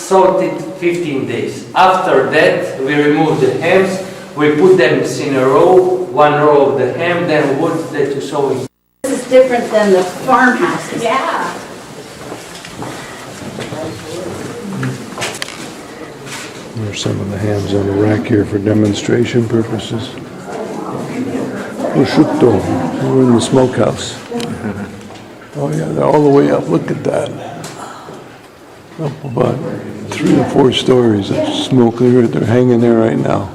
salted 15 days. After that, we remove the hams, we put them in a row, one row of the ham, then wood that you saw. This is different than the farmhouses. Yeah. There's some of the hams on the rack here for demonstration purposes. Prosciutto, we're in the smokehouse. Oh yeah, they're all the way up, look at that. Up about 3 or 4 stories of smoke, they're hanging there right now.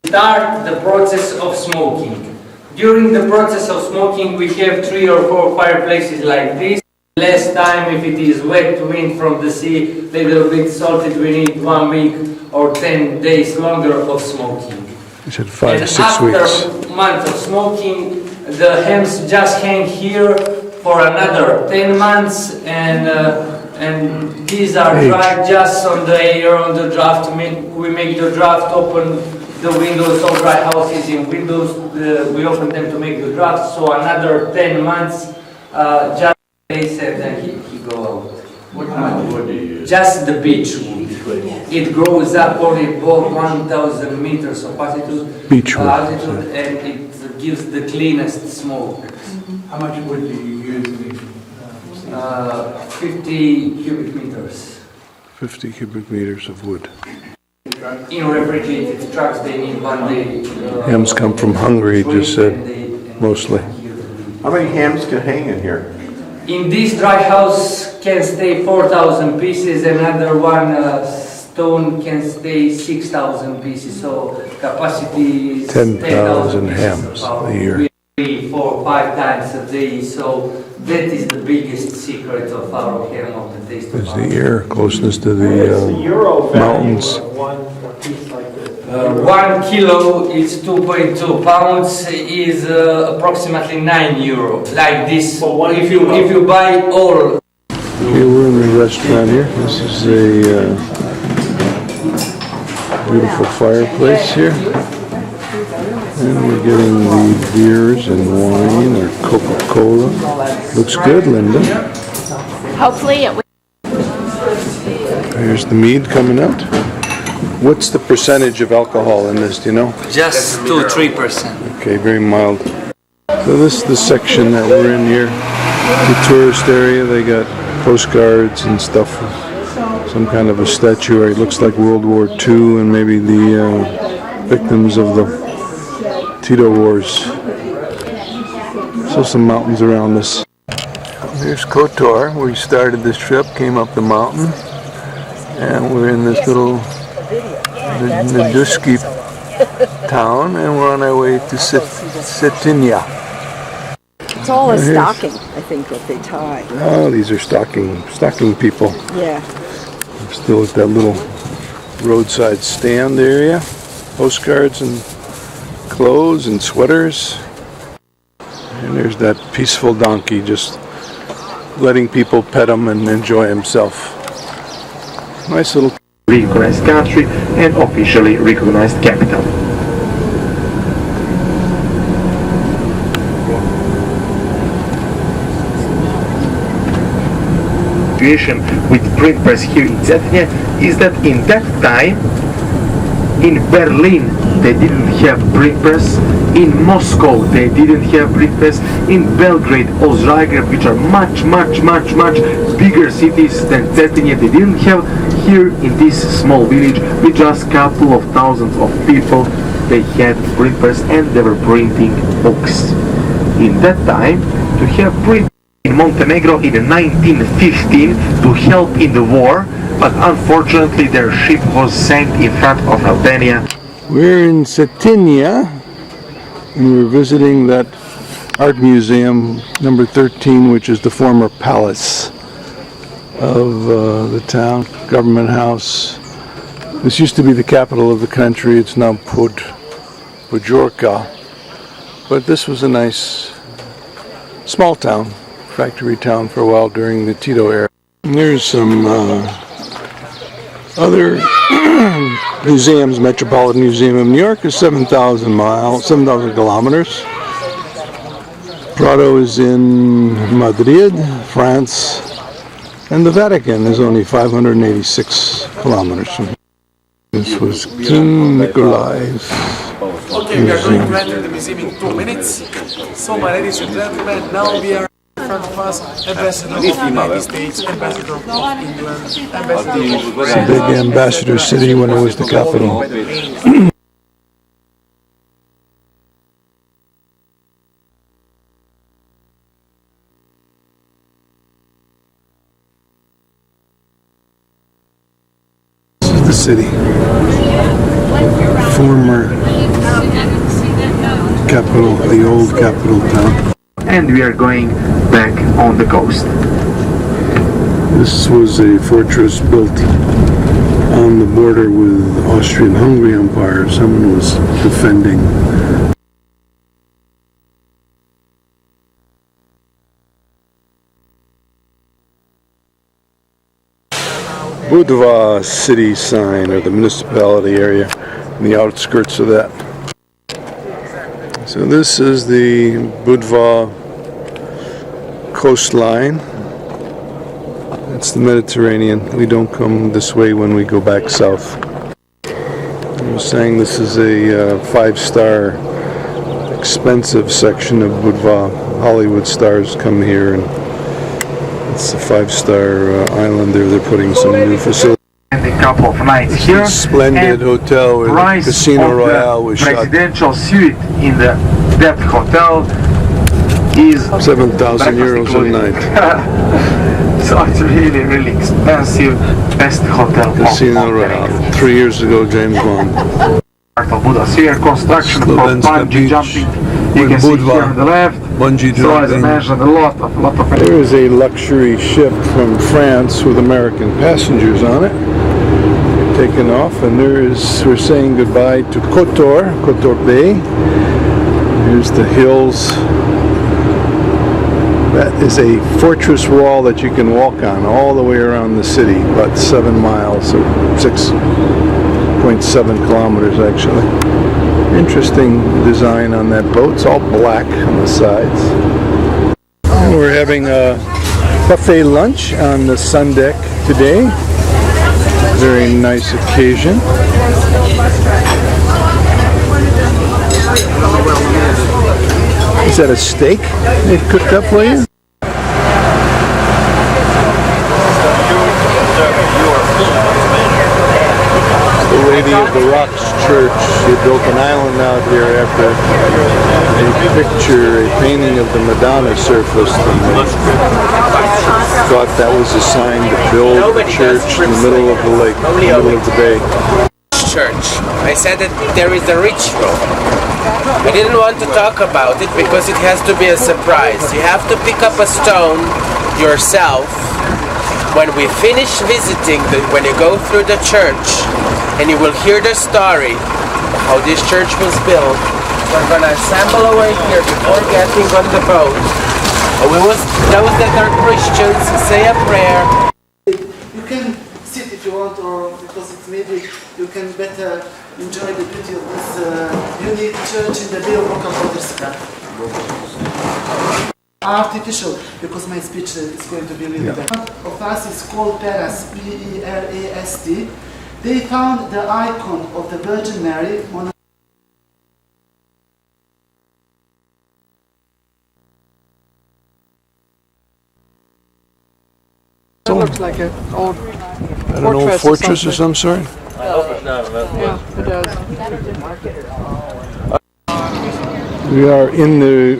Start the process of smoking. During the process of smoking, we have 3 or 4 fireplaces like this. Less time if it is wet wind from the sea, little bit salted, we need 1 week or 10 days longer of smoking. You said 5 to 6 after weeks. a month of smoking, the hams just hang here for another 10 months, and these are dried just on the air, on the draft. We make the draft, open the windows, all dry houses in windows, we open them to make the draft, so another 10 months, just days and then he go out. What kind of wood do you use? Just the beech wood. It grows up only above 1,000 meters of altitude, Beech wood. And it gives the cleanest smoke. How much wood do you use in these? 50 cubic meters. 50 cubic meters of wood. In refrigerated trucks, they need 1 day. Hams come from Hungary, he just said, mostly. How many hams can hang in here? In this dry house can stay 4,000 pieces, another one stone can stay 6,000 pieces, so capacity is 10,000 hams a year. 3, 4, 5 times a day, so that is the biggest secret of our ham, of the taste of There's our the air, closeness to the mountains. 1 kilo is 2.2 pounds, is approximately €9. Like this, if you buy all. Okay, we're in the restaurant here. This is a beautiful fireplace here. And we're getting the beers and wine or Coca-Cola. Looks good, Linda. Hopefully it will. Here's the mead coming out. What's the percentage of alcohol in this, do you know? Just 2-3%. Okay, very mild. So this is the section that we're in here. The tourist area, they got postcards and stuff. Some kind of a statuary. It looks like World War II and maybe the victims of the Tito Wars. So some mountains around us. Here's Kotor. We started this trip, came up the mountain, and we're in this little Naduski town, and we're on our way to Cetinja. It's all a stocking, I think, that they tie. Oh, these are stocking people. Yeah. We're still at that little roadside stand area. Postcards and clothes and sweaters. And there's that peaceful donkey just letting people pet him and enjoy himself. Nice little recognized country and officially recognized capital. Situation with print press here in Cetinje is that in that time in Berlin they didn't have print press, in Moscow they didn't have print press, in Belgrade or Zagreb, which are much bigger cities than Cetinje, they didn't have. Here in this small village with just couple of thousands of people, they had print press and they were printing books. In that time, to have print in Montenegro in 1915 to help in the war, but unfortunately their ship was sank in front of Albania. We're in Cetinja, and we're visiting that art museum number 13, which is the former palace of the town, government house. This used to be the capital of the country. It's now Podgorica, but this was a nice small town, factory town for a while during the Tito era. And there's some other museums. Metropolitan Museum of New York is 7,000 kilometers. Prado is in Madrid, France. And the Vatican is only 586 kilometers from here. This was King Nikolai's Okay, we are going to museum. enter the museum in 2 minutes. So, my ladies and gentlemen, now we are in front of us, Ambassador of the United States, Ambassador of England, Ambassador of It's a big ambassador city when it was the capital. This is the city. Former capital, the old capital town. And we are going back on the coast. This was a fortress built on the border with the Austrian-Hungary Empire. Someone was defending. Budva city sign, or the municipality area, in the outskirts of that. So this is the Budva coastline. It's the Mediterranean. We don't come this way when we go back south. I was saying this is a 5-star expensive section of Budva. Hollywood stars come here, and it's a 5-star island there. They're putting some new facilities. And a couple of nights here. It's a splendid And hotel where the price Casino of Royale the was shot. residential suite in that hotel is 7,000 euros a night. So it's really, really expensive. Best hotel Casino of Royale. Montenegro. 3 years ago, James Bond. Part of Budva. So here, construction for Slovenska bungee beach jumping. You with can see Budva. here on the left. Bungee So as I jumping. mentioned, a lot of. There is a luxury ship from France with American passengers on it, taking off, and we're saying goodbye to Kotor Bay. Here's the hills. That is a fortress wall that you can walk on all the way around the city, about 7 miles, or 6.7 kilometers actually. Interesting design on that boat. It's all black on the sides. And we're having a buffet lunch on the sun deck today. Very nice occasion. Is that a steak they've cooked up for you? The Lady of the Rocks Church. They built an island out here after a painting of the Madonna surfaced, and they thought that was a sign to build a church in the middle of the lake, in the middle of the bay. Church. I said that there is a ritual. I didn't want to talk about it because it has to be a surprise. You have to pick up a stone yourself when we finish visiting, when you go through the church, and you will hear the story of how this church was built. We're gonna assemble over here before getting on the boat. Those that are Christians say a prayer. You can sit if you want, or because it's midweek, you can better enjoy the beauty of this unique church in the Bay of Kob. Artificial, because my speech is going to be a little bit. Of us is called Perast, P-E-R-A-S-T. They found the icon of the Virgin Mary on It looks like an old An old fortress of some sort? Yeah, it does. We are in the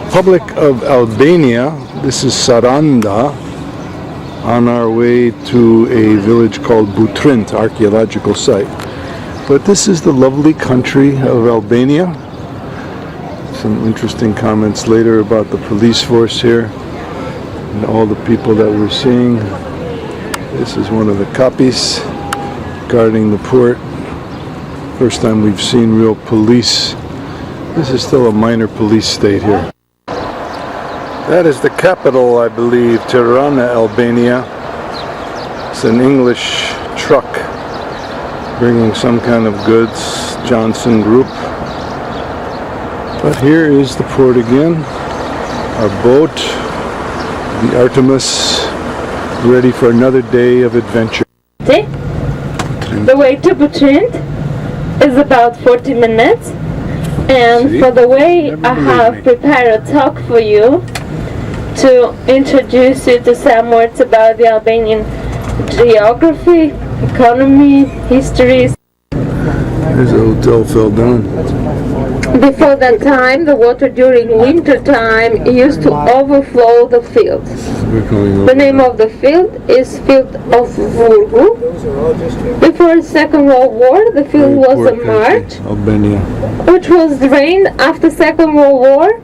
Republic of Albania. This is Saranda, on our way to a village called Butrint, archaeological site. But this is the lovely country of Albania. Some interesting comments later about the police force here and all the people that we're seeing. This is one of the copies guarding the port. First time we've seen real police. This is still a minor police state here. That is the capital, I believe, Tirana, Albania. It's an English truck bringing some kind of goods, Johnson Group. But here is the port again. Our boat, the Artemis, ready for another day of adventure. The way to Butrint is about 40 minutes, and See? for the way Never I believe have me. prepared a talk for you to introduce you to some words about the Albanian geography, economy, history. There's a hotel fell down. Before that time, the water during winter time used to overflow the fields. We're going over The name now. of the field is Field of Vurgu. Before the Second World War, the field Very was poor a country, marsh, Albania. which was drained after Second World War.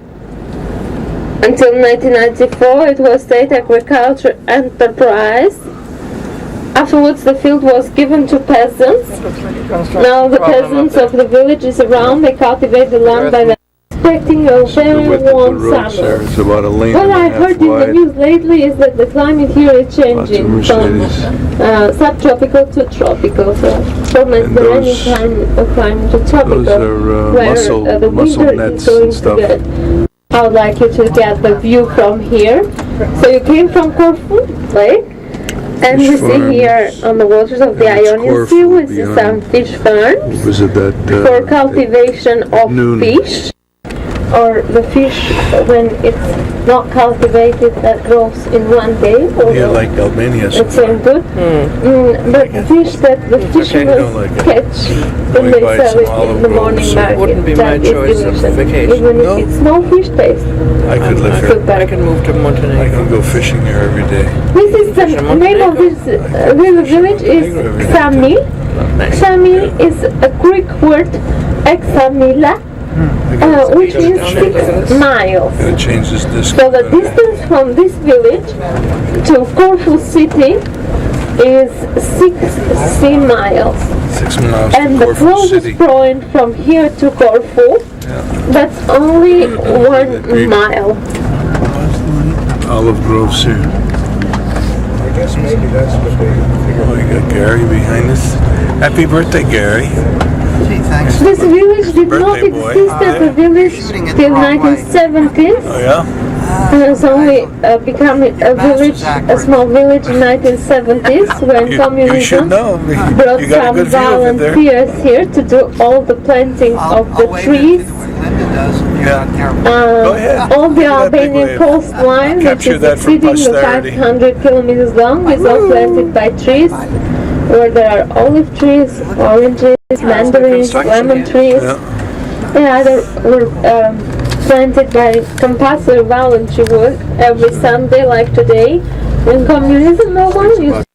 Until 1994, it was state agriculture enterprise. Afterwards, the field was given to peasants. Now the peasants of the villages around, they cultivate the land by the expecting a The very width of the warm roads there summer. is about a lane What and a I half heard in the wide. news lately is that the climate here is Lots of changing from Mercedes. subtropical to tropical, from Mediterranean those- climate to tropical, Those are where muscle the muscle winter nets is going and to stuff. get. I would like you to get the view from here. So you came from Corfu, right? And Fish we see farms. here on the waters of the And it's Ionian Sea, Corfu we see beyond. some fish farms Visit that for cultivation of noon. fish, or the fish when it's not cultivated that grows in one day. Yeah, like Albania. It's so good. But fish that the fishermen don't like it. catch when We they buy sell some it in olive the groves. morning It market. wouldn't be my that is choice of delicious. vacation. Even No? if it's no fish taste. I could live It's here. good better. I can move to I Montenegro. can go fishing here every day. This is the name of this little village is Xami. Xami is a Greek word, examila, which means 6 miles. Gotta change this disc. So the distance from this village to Corfu city is 60 miles. 6 miles And to the Corfu closest City. point from here to Corfu, that's only 1 mile. Olive groves here. Oh, you got Gary behind us. Happy birthday, Gary. This village did not Birthday boy. exist as a village till 1970s. Oh yeah? And it's only become a village, a small village in 1970s when You should communism know. brought You got a some good view of it there. volunteers here to do all the planting of the trees. Go ahead. All the Do that big Albanian wave. coastline, which Capture is that for exceeding the posterity. 500 kilometers long, is all planted by trees, where there are olive trees, oranges, mandarins, lemon trees. Yeah. Yeah, they were planted by compulsory voluntary work every Sunday, like today. In communism, no one used